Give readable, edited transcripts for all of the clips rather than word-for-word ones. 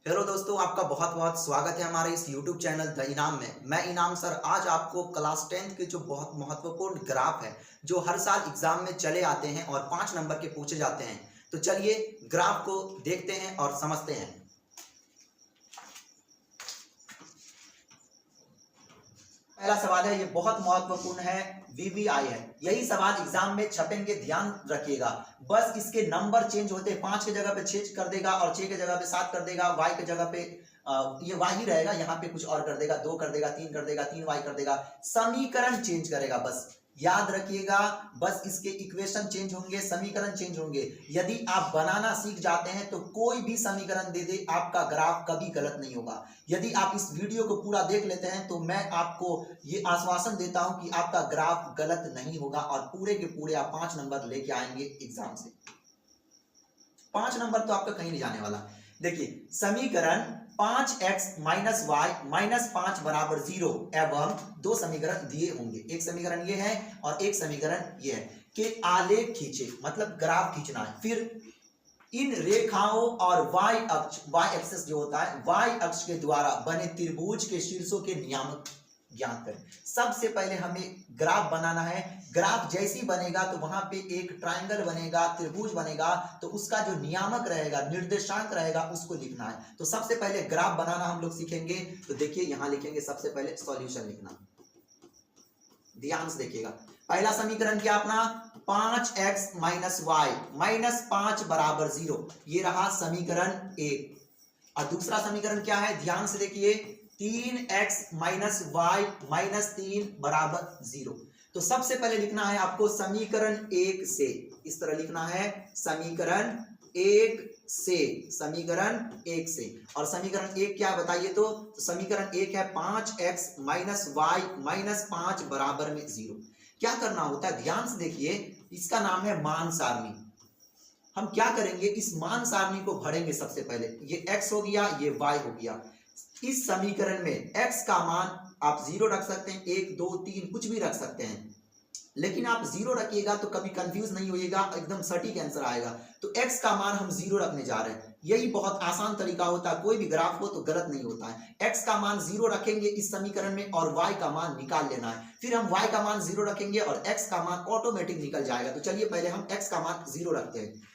Hello दोस्तों, आपका बहुत बहुत स्वागत है हमारे इस YouTube चैनल द इनाम में। मैं इनाम सर आज आपको क्लास 10 के जो बहुत महत्वपूर्ण ग्राफ है जो हर साल एग्जाम में चले आते हैं और 5 नंबर के पूछे जाते हैं, तो चलिए ग्राफ को देखते हैं और समझते हैं। पहला सवाल है, ये बहुत महत्वपूर्ण है, VVI है। यही सवाल एग्जाम में छपेंगे, ध्यान रखिएगा। बस इसके नंबर चेंज होते, 5 की जगह पे 6 कर देगा और 6 की जगह पे 7 कर देगा। Y की जगह पे ये Y ही रहेगा, यहाँ पे कुछ और कर देगा, 2 कर देगा, 3 कर देगा, 3Y कर देगा। समीकरण चेंज करेगा, बस याद रखिएगा। बस इसके इक्वेशन चेंज होंगे, समीकरण चेंज होंगे। यदि आप बनाना सीख जाते हैं तो कोई भी समीकरण दे दे, आपका ग्राफ कभी गलत नहीं होगा। यदि आप इस वीडियो को पूरा देख लेते हैं तो मैं आपको ये आश्वासन देता हूं कि आपका ग्राफ गलत नहीं होगा और पूरे के पूरे आप 5 नंबर लेके आएंगे एग्जाम से। 5 नंबर तो आपका कहीं नहीं जाने वाला। देखिए, समीकरण 5x माइनस वाई माइनस 5 बराबर 0 एवं 2 समीकरण दिए होंगे। एक समीकरण ये है और एक समीकरण ये है कि आलेख खींचे, मतलब ग्राफ खींचना है। फिर इन रेखाओं और y अक्ष, y एक्सिस जो होता है, y अक्ष के द्वारा बने त्रिभुज के शीर्षों के नियामक ज्ञात करें। सबसे पहले हमें ग्राफ बनाना है। ग्राफ जैसी बनेगा तो वहां पे एक ट्रायंगल बनेगा, त्रिभुज बनेगा, तो उसका जो नियामक रहेगा, निर्देशांक रहेगा, उसको लिखना है। तो सबसे पहले ग्राफ बनाना हम लोग सीखेंगे। तो देखिए, यहां लिखेंगे सबसे पहले सॉल्यूशन लिखना। ध्यान से देखिएगा, पहला समीकरण क्या अपना 5x माइनस वाई माइनस 5 बराबर 0, ये रहा समीकरण 1। और दूसरा समीकरण क्या है, ध्यान से देखिए, 3x माइनस वाई माइनस 3 बराबर 0। तो सबसे पहले लिखना है आपको समीकरण 1 से, इस तरह लिखना है समीकरण 1 से, समीकरण 1 से। और समीकरण 1 क्या बताइए, तो समीकरण 1 है 5x माइनस वाई माइनस 5 बराबर में 0। क्या करना होता है, ध्यान से देखिए, इसका नाम है मान सारणी। हम क्या करेंगे, इस मान सारणी को भरेंगे। सबसे पहले ये x हो गया, ये y हो गया। इस समीकरण में x का मान आप 0 रख सकते हैं, 1 2 3 कुछ भी रख सकते हैं, लेकिन आप 0 रखिएगा तो कभी कंफ्यूज नहीं होइएगा, एकदम सटीक आंसर आएगा। तो x का मान हम 0 रखने जा रहे हैं। यही बहुत आसान तरीका होता है, कोई भी ग्राफ हो तो गलत नहीं होता है। x का मान 0 रखेंगे इस समीकरण में और y का मान निकाल लेना है। फिर हम y का मान 0 रखेंगे और x का मान ऑटोमेटिक निकल जाएगा। तो चलिए पहले हम x का मान 0 रखते हैं।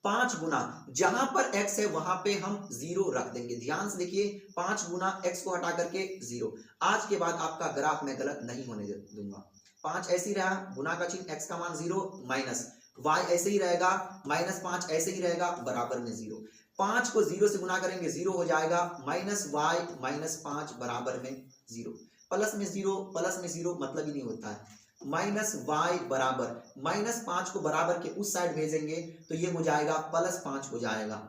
5 गुना, जहां पर x है वहां पे हम 0 रख देंगे। ध्यान से देखिए, 5 गुना x को हटा करके 0। आज के बाद आपका ग्राफ मैं गलत नहीं होने दूंगा। 5 ऐसे ही रहा, गुना का चिन्ह, x का मान 0, माइनस y ऐसे ही रहेगा, माइनस 5 ऐसे ही रहेगा, बराबर में 0। 5 को 0 से गुना करेंगे 0 हो जाएगा, माइनस y माइनस 5 बराबर में 0। प्लस में 0, प्लस में 0 मतलब ही नहीं होता है। माइनस वाई बराबर, माइनस 5 को बराबर के उस साइड भेजेंगे तो ये हो जाएगा प्लस 5 हो जाएगा।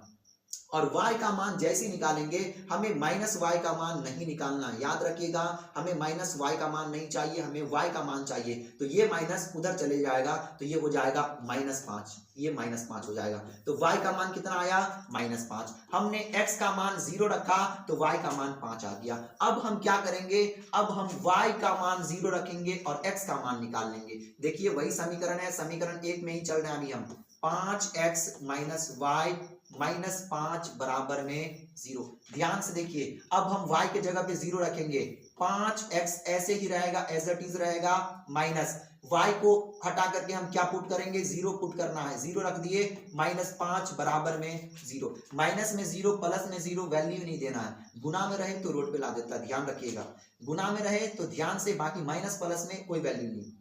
और y का मान जैसे निकालेंगे, हमें माइनस y का मान नहीं निकालना, याद रखिएगा, हमें माइनस y का मान नहीं चाहिए, हमें y का मान चाहिए। तो ये माइनस उधर चले जाएगा तो ये हो जाएगा माइनस 5, ये माइनस 5 हो जाएगा। तो y का मान कितना आया, माइनस 5। हमने x का मान 0 रखा तो y का मान 5 आ गया। अब हम क्या करेंगे, अब हम y का मान 0 रखेंगे और x का मान निकाल लेंगे। देखिए, वही समीकरण है, समीकरण 1 में ही चल रहे हैं अभी हम। 5x माइनस वाई माइनस 5 बराबर में 0। ध्यान से देखिए, अब हम y के जगह पे 0 रखेंगे, 5x ऐसे ही रहेगा, एज इट इज रहेगा, माइनस y को हटा करके हम क्या पुट करेंगे, 0 पुट करना है। 0 रख दिए, माइनस 5 बराबर में 0। माइनस में 0, प्लस में 0, वैल्यू नहीं देना है। गुना में रहे तो रोड पे ला देता है, ध्यान रखिएगा। गुना में रहे तो ध्यान से, बाकी माइनस प्लस में कोई वैल्यू नहीं।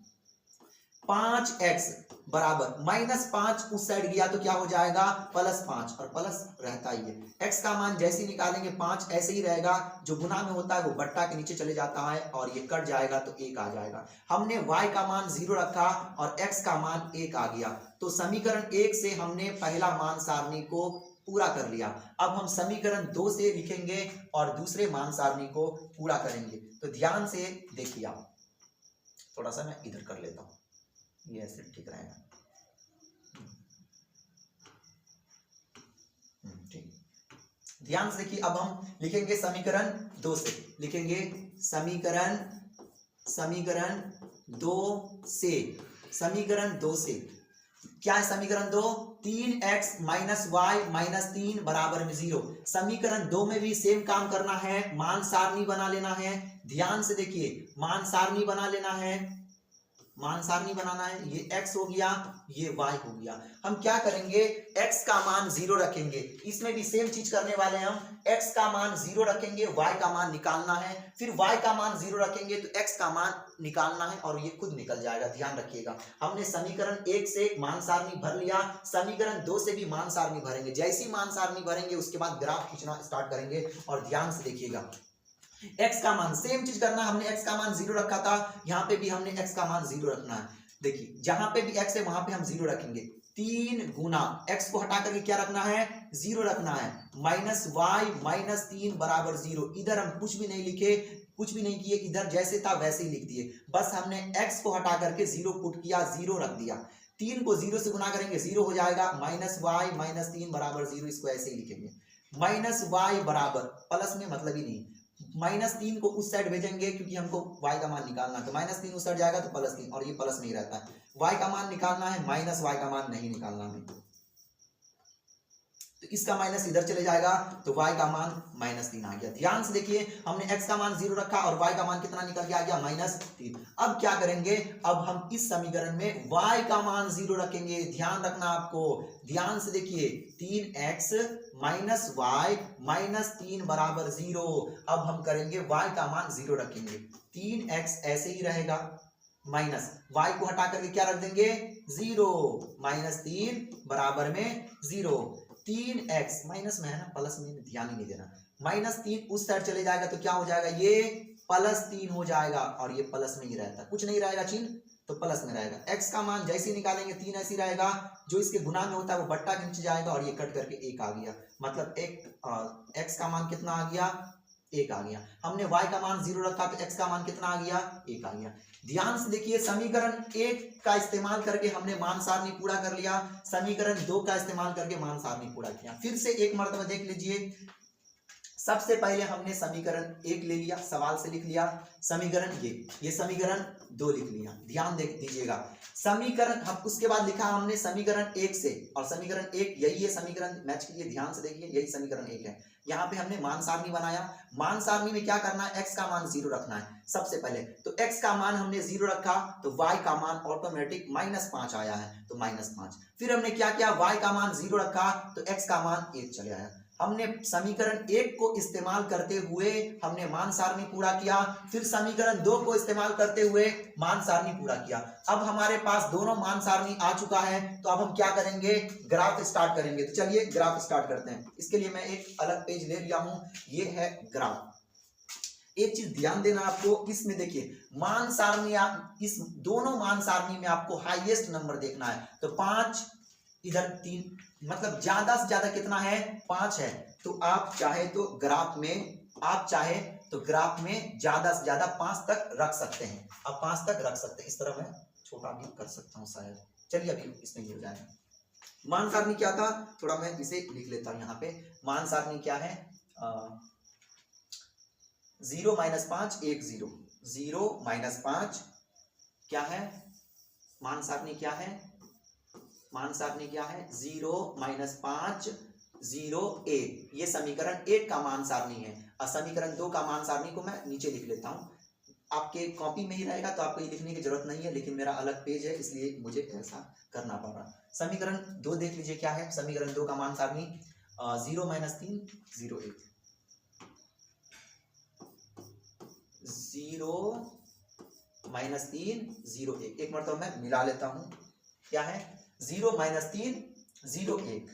5x बराबर माइनस 5 उस साइड गया तो क्या हो जाएगा, प्लस 5, और प्लस रहता ही है। x का मान जैसे ही निकालेंगे 5 ऐसे ही रहेगा, जो गुना में होता है वो बट्टा के नीचे चले जाता है और ये कट जाएगा तो 1 आ जाएगा। हमने y का मान 0 रखा और x का मान 1 आ गया। तो समीकरण 1 से हमने पहला मान सारणी को पूरा कर लिया। अब हम समीकरण 2 से लिखेंगे और दूसरे मान सारणी को पूरा करेंगे। तो ध्यान से देखिए, आप थोड़ा सा मैं इधर कर लेता हूं, ये ऐसे ठीक रहेगा। ठीक, ध्यान से देखिए, अब हम लिखेंगे समीकरण 2 से, लिखेंगे समीकरण 2 से, समीकरण 2 से क्या है, समीकरण 2 3x माइनस वाई माइनस 3 बराबर में 0। समीकरण 2 में भी सेम काम करना है, मान सारणी बना लेना है। ध्यान से देखिए, मान सारणी बना लेना है, मान सारणी बनाना है। ये x हो गया, ये y हो गया। हम क्या करेंगे, x का मान 0 रखेंगे। इसमें भी सेम चीज करने वाले हैं हम, x का मान 0 रखेंगे, y का मान निकालना है, फिर y का मान 0 रखेंगे तो x का मान निकालना है और ये खुद निकल जाएगा। ध्यान रखिएगा, हमने समीकरण 1 से मान सारणी भर लिया, समीकरण 2 से भी मान सारणी भरेंगे। जैसी मान सारणी भरेंगे उसके बाद ग्राफ खींचना स्टार्ट करेंगे। और ध्यान से देखिएगा, x का मान सेम चीज करना, हमने x का मान 0 रखा था, यहाँ पे भी हमने x का मान 0 रखना है। देखिए जहां पे भी x है वहां पे हम 0 रखेंगे। 3 गुना x को हटा करके क्या रखना है, 0 रखना है, माइनस वाई माइनस 3 बराबर 0। इधर हम कुछ भी नहीं लिखे, कुछ भी नहीं किए, इधर जैसे था वैसे ही लिख दिए। बस हमने x को हटा करके 0 पुट किया, 0 रख दिया। 3 को 0 से गुना करेंगे 0 हो जाएगा, माइनस वाई माइनस 3 बराबर 0। इसको ऐसे ही लिखेंगे, माइनस वाई बराबर, प्लस में मतलब ही नहीं, माइनस 3 को उस साइड भेजेंगे क्योंकि हमको y का मान निकालना है, तो माइनस 3 उस साइड जाएगा तो प्लस 3, और ये प्लस नहीं रहता है। y का मान निकालना है, माइनस y का मान नहीं निकालना है, तो इसका माइनस इधर चले जाएगा तो y का मान माइनस 3 आ गया। ध्यान से देखिए, हमने x का मान 0 रखा और y का मान कितना निकल के आ गया, माइनस 3। अब क्या करेंगे, अब हम इस समीकरण में y का मान 0 रखेंगे। ध्यान रखना आपको, ध्यान से देखिए, 3x माइनस वाई माइनस 3 बराबर 0। अब हम करेंगे y का मान 0 रखेंगे, 3x ऐसे ही रहेगा, माइनस y को हटा करके क्या रख देंगे, 0, माइनस 3 बराबर में 0। 3x माइनस में है ना, प्लस में ध्यान ही नहीं देना, माइनस 3 उस साइड चले जाएगा तो क्या हो जाएगा, ये प्लस 3 हो जाएगा, और ये प्लस में ही रहता, कुछ नहीं रहेगा चिन्ह तो प्लस में रहेगा। x का मान जैसे ही निकालेंगे 3 ऐसे ही रहेगा, जो इसके गुना में होता है वो बट्टा नीचे जाएगा और ये कट करके 1 आ गया। मतलब x का मान कितना आ गया, 1 आ गया। हमने y का मान 0 रखा तो x का मान कितना आ गया, 1 आ गया। ध्यान से देखिए, समीकरण 1 का इस्तेमाल करके हमने मान सारणी पूरा कर लिया, समीकरण 2 का इस्तेमाल करके मान सारणी पूरा किया। फिर से एक मर्तबा देख लीजिए, सबसे पहले हमने समीकरण 1 ले लिया, सवाल से लिख लिया, समीकरण ये समीकरण 2 लिख लिया। ध्यान देख दीजिएगा, समीकरण हम उसके बाद लिखा हमने समीकरण 1 से, और समीकरण 1 यही है, समीकरण मैच कीजिए, ध्यान से देखिए, यही समीकरण 1 है। यहाँ पे हमने मान सारणी बनाया, मान सारणी में क्या करना है, x का मान 0 रखना है सबसे पहले। तो x का मान हमने 0 रखा तो y का मान ऑटोमेटिक -5 आया है, तो -5। फिर हमने क्या किया, y का मान 0 रखा तो x का मान 1 चले आया। हमने समीकरण 1 को इस्तेमाल करते हुए हमने मान सारणी पूरा किया, फिर समीकरण 2 को इस्तेमाल करते हुए मान सारणी पूरा किया। अब हमारे पास दोनों मान सारणी आ चुका है, तो अब हम क्या करेंगे, ग्राफ स्टार्ट करेंगे। तो चलिए ग्राफ स्टार्ट करते हैं। इसके लिए मैं एक अलग पेज ले लिया हूं, ये है ग्राफ। एक चीज ध्यान देना आपको, इसमें देखिए मान सारणी, इस दोनों मान सारणी में आपको हाईएस्ट नंबर देखना है। तो 5 इधर 3, मतलब ज्यादा से ज्यादा कितना है, 5 है। तो आप चाहे तो ग्राफ में ज्यादा से ज्यादा 5 तक रख सकते हैं, आप 5 तक रख सकते हैं। इस तरह मैं छोटा भी कर सकता हूं शायद, चलिए अभी इसमें ही हो जाएगा। मान सारणी क्या था, थोड़ा मैं इसे लिख लेता हूं। यहाँ पे मान सारणी क्या है, 0 - 5 1 0, 0 - 5 क्या है, मान सारणी क्या है, मान सारणी क्या है, 0 - 5 0 1। ये समीकरण 1 का मान सारणी है, और समीकरण 2 का मान सारणी को मैं नीचे लिख लेता हूं। आपके कॉपी में ही रहेगा तो आपको ये लिखने की जरूरत नहीं है, लेकिन मेरा अलग पेज है इसलिए मुझे ऐसा करना पड़ रहा। समीकरण 2 देख लीजिए क्या है, समीकरण 2 का मान सारणी 0 - 3 0 1, 0 - 3 0 1। एक मरतबा मैं मिला लेता हूं, क्या है, 0 - 3 0 1,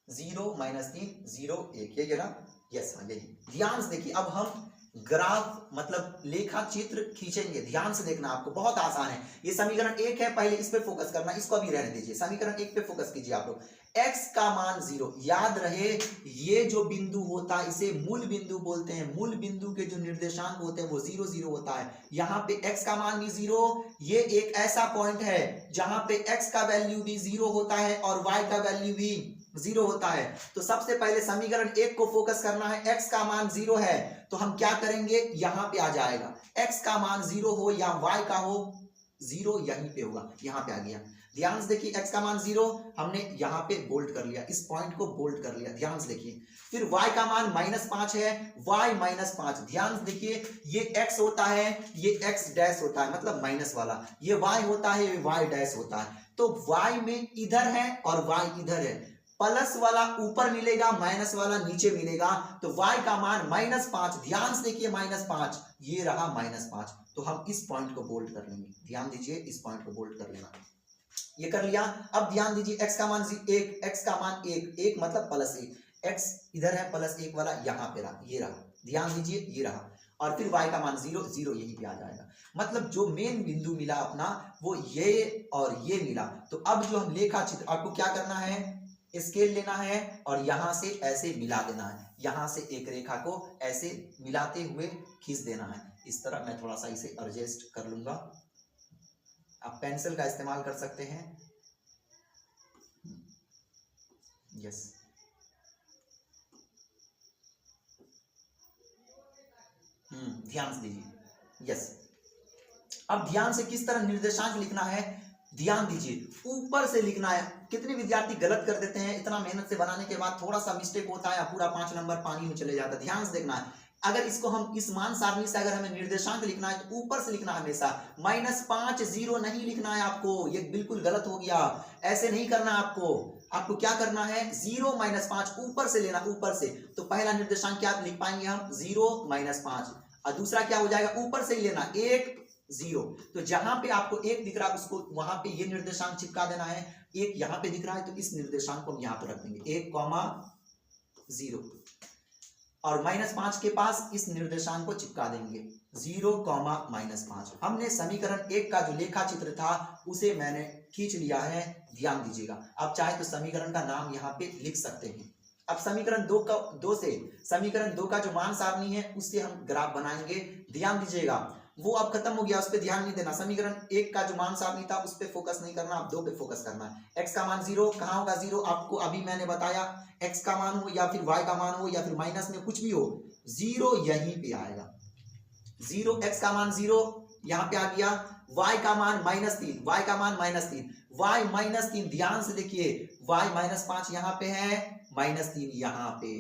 0 - 3 0 1, ये ना, यस हाँ यही। ध्यान से देखिए, अब हम ग्राफ मतलब लेखा चित्र खींचेंगे। ध्यान से देखना, आपको बहुत आसान है। ये समीकरण 1 है, पहले इस पे फोकस करना, इसको अभी रहने दीजिए। समीकरण 1 पे फोकस कीजिए आप लोग। x का मान 0, याद रहे ये जो बिंदु होता है इसे मूल बिंदु बोलते हैं। मूल बिंदु के जो निर्देशांक होते हैं वो 0 0 होता है। यहाँ पे x का मान भी 0, ये एक ऐसा पॉइंट है जहां पे x का वैल्यू भी 0 होता है और y का वैल्यू भी 0 होता है। तो सबसे पहले समीकरण 1 को फोकस करना है। x का मान 0 है तो हम क्या करेंगे, यहां पे आ जाएगा। x का मान 0 हो या y का हो, जीरो यहीं पे होगा, यहाँ पे आ गया। ध्यान से देखिए x का मान 0 हमने यहाँ पे बोल्ड कर लिया, इस पॉइंट को बोल्ड कर लिया, ध्यान से देखिए। फिर y का मान -5 है, y -5, ध्यान से देखिए, ये x होता है, ये x डैश होता है, मतलब माइनस वाला, ये y होता है, ये y डैश होता है। तो y में इधर है और y इधर है, प्लस वाला ऊपर मिलेगा, माइनस वाला नीचे मिलेगा, तो y का मान -5, ध्यान से देखिए -5, ये रहा -5। तो हम इस पॉइंट को बोल्ड कर लेंगे, ध्यान दीजिए, इस पॉइंट को बोल्ड कर लेना, ये कर लिया। अब ध्यान दीजिए, x का मान 1, x का मान 1 मतलब +1, x इधर है, +1 वाला यहाँ पे रहा, ये रहा, ध्यान दीजिए, ये रहा। और फिर y का मान 0, 0 यहीं पे आ जाएगा। मतलब जो मेन बिंदु मिला अपना, वो ये और ये मिला। तो अब जो हम लेखा चित्र, आपको क्या करना है, स्केल लेना है और यहाँ से ऐसे मिला देना है, यहाँ से एक रेखा को ऐसे मिलाते हुए खींच देना है। इस तरह मैं थोड़ा सा इसे एडजस्ट कर लूंगा, आप पेंसिल का इस्तेमाल कर सकते हैं। यस, ध्यान से दीजिए। यस, अब ध्यान से किस तरह निर्देशांक लिखना है, ध्यान दीजिए, ऊपर से लिखना है। कितने विद्यार्थी गलत कर देते हैं, इतना मेहनत से बनाने के बाद थोड़ा सा मिस्टेक होता है, पूरा 5 नंबर पानी में चले जाता है। ध्यान से देखना है, अगर इसको हम इस मान सारणी से अगर हमें निर्देशांक लिखना है तो ऊपर से लिखना है हमेशा, -5 0 नहीं लिखना है आपको, ये बिल्कुल गलत हो गया, ऐसे नहीं करना आपको। आपको क्या करना है, 0 -5 ऊपर से लेना, ऊपर से। तो पहला निर्देशांक क्या लिख पाएंगे हम, 0 -5, और दूसरा क्या हो जाएगा, ऊपर से ही लेना, 1 0। तो जहां पे आपको 1 दिख रहा है उसको वहां पे ये निर्देशांक चिपका देना है। 1 यहाँ पे दिख रहा है तो इस निर्देशांक को हम यहाँ पे रख देंगे, 1, 0, और -5 के पास इस निर्देशांक को चिपका देंगे, 0, -5। हमने समीकरण 1 का जो लेखा चित्र था उसे मैंने खींच लिया है, ध्यान दीजिएगा। आप चाहे तो समीकरण का नाम यहाँ पे लिख सकते हैं। अब समीकरण 2 से समीकरण 2 का जो मान सारणी है उससे हम ग्राफ बनाएंगे, ध्यान दीजिएगा। वो अब खत्म हो गया, उस पर ध्यान नहीं देना। समीकरण 1 का जो मान सारणी था उस पर फोकस नहीं करना, आप 2 पे फोकस करना है। x का मान 0 कहाँ होगा, 0 आपको अभी मैंने बताया, x का मान हो या फिर y का मान हो या फिर माइनस में कुछ भी हो, 0 यहीं पे आएगा। 0, x का मान 0 यहाँ पे आ गया, y का मान -3, y का मान -3, y -3, ध्यान से देखिए, y -5 यहाँ पे है, -3 यहाँ पे,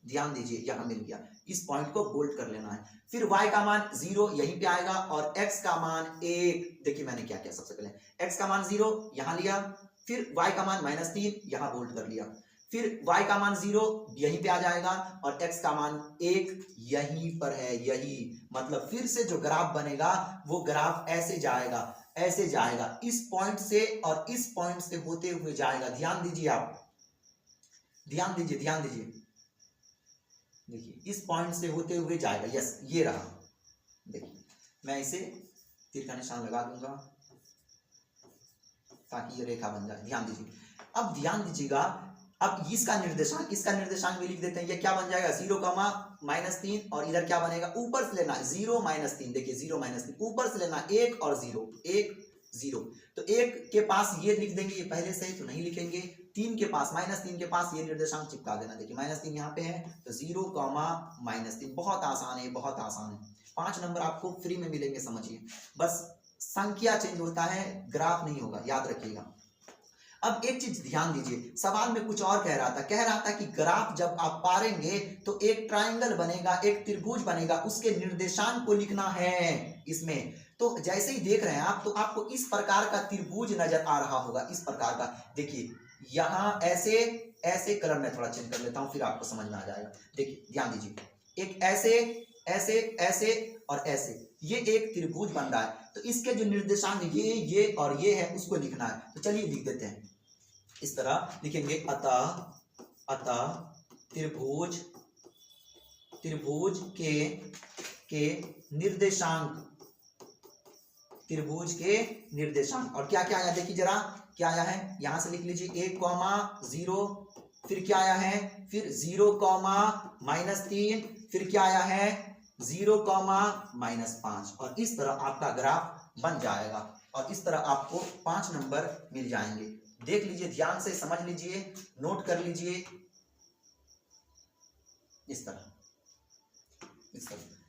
ध्यान दीजिए, यहाँ मिल गया। इस पॉइंट को बोल्ड कर लेना है। फिर y का मान 0 यहीं पे आएगा और x का मान 1, देखिए मैंने क्या किया, सबसे पहले x का मान 0 यहाँ लिया, फिर y का मान -3 यहाँ बोल्ड कर लिया, फिर y का मान 0 यहीं पे आ जाएगा और x का मान 1 यहीं पर है, यही मतलब फिर से जो ग्राफ बनेगा वो ग्राफ ऐसे जाएगा, ऐसे जाएगा, इस पॉइंट से और इस पॉइंट से होते हुए जाएगा। ध्यान दीजिए, आप ध्यान दीजिए, ध्यान दीजिए, देखिए इस पॉइंट से होते हुए जाएगा। यस, ये रहा, देखिए मैं इसे तीर का निशान लगा दूंगा ताकि ये रेखा बन जाए, ध्यान दीजिए। अब ध्यान दीजिएगा, अब इसका निर्देशांक भी लिख देते हैं। ये क्या बन जाएगा, 0, -3, और इधर क्या बनेगा, ऊपर से लेना 0 -3, देखिए 0 -3, ऊपर से लेना 1 और 0, 1 0। तो 1 के पास ये लिख देंगे, ये पहले से ही तो नहीं लिखेंगे। 3 के पास, -3 के पास ये निर्देशांक चिपका देना, देखिए -3 यहाँ पे है तो 0, -3। बहुत आसान है, बहुत आसान है। 5 नंबर आपको फ्री में मिलेंगे, समझिए, बस संख्या चेंज होता है, ग्राफ नहीं होगा, याद रखिएगा। अब एक चीज ध्यान दीजिए, सवाल में कुछ और कह रहा था कि ग्राफ जब आप पारेंगे तो एक ट्रायंगल बनेगा, एक त्रिभुज बनेगा, उसके निर्देशांक को लिखना है इसमें। तो जैसे ही देख रहे हैं आप, तो आपको इस प्रकार का त्रिभुज नजर आ रहा होगा, इस प्रकार का, देखिए यहाँ ऐसे ऐसे कलर में थोड़ा चेंज कर लेता हूं, फिर आपको समझ में आ जाएगा। देखिए ध्यान दीजिए, एक ऐसे ऐसे ऐसे और ऐसे, ये एक त्रिभुज बन रहा है, तो इसके जो निर्देशांक ये और ये है उसको लिखना है। तो चलिए लिख देते हैं, इस तरह लिखेंगे, अतः त्रिभुज के निर्देशांक, त्रिभुज के निर्देशांक। और क्या क्या आया, देखिए जरा क्या आया है, यहां से लिख लीजिए, 1, 0, फिर क्या आया है, फिर 0, -3, फिर क्या आया है, 0, -5, और इस तरह आपका ग्राफ बन जाएगा और इस तरह आपको 5 नंबर मिल जाएंगे। देख लीजिए, ध्यान से समझ लीजिए, नोट कर लीजिए, इस तरह।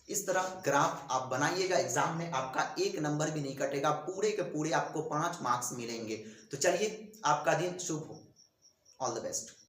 इस तरह ग्राफ आप बनाइएगा, एग्जाम में आपका एक नंबर भी नहीं कटेगा, पूरे के पूरे आपको 5 मार्क्स मिलेंगे। तो चलिए, आपका दिन शुभ हो। All the best.